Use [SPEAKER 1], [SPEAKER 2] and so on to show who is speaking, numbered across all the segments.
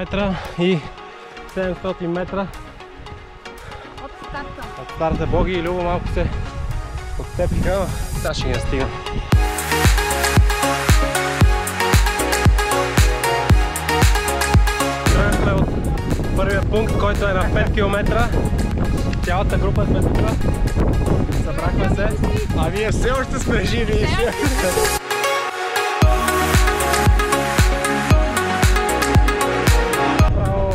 [SPEAKER 1] км и 700 метра от старта. Боги и Любо малко се отцепиха, сега ще ги настигна. Тръгнахме от първия пункт, който е на 5 км. Цялата група сме тук. Събрахме се. А вие все още сме живи. Право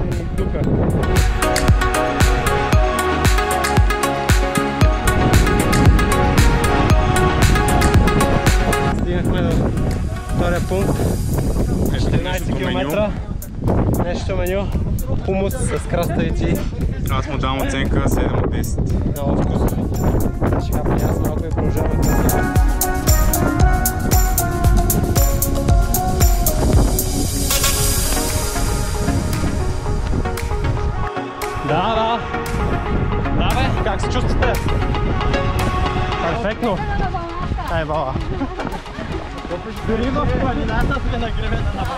[SPEAKER 1] и тук. Стигнахме до втория пункт. 14 км. Нещо меню. Хумус с краставици.
[SPEAKER 2] Аз му дам оценка 7 от 10.
[SPEAKER 1] Много вкусно. Ще хапна аз малко и продължаваме към тях. Да бе, как се чувствате? Перфектно! Ай, баба! Дори в планината сме нагревена на баба.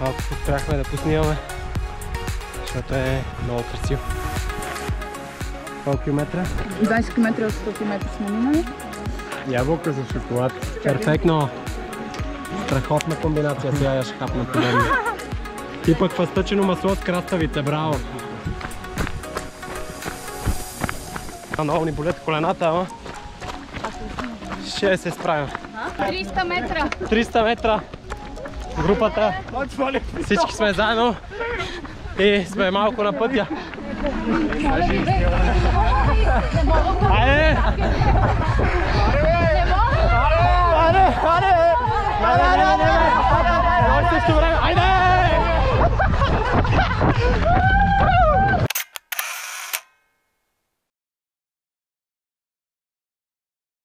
[SPEAKER 1] Малко успяхме да поснимаме, защото е много красиво. Колко километра?
[SPEAKER 3] 20 км от 100 км сме минали.
[SPEAKER 1] Ябълка за шоколад. Перфектно! Страхотна комбинация, сега я ще хапна подобно. И пък въстъчено масло с краставица, браво! Много ни болят колената, ама ще се справим.
[SPEAKER 3] 300 метра!
[SPEAKER 1] 300 метра! Групата, всички сме заедно и сме малко на пътя. Айде! Айде!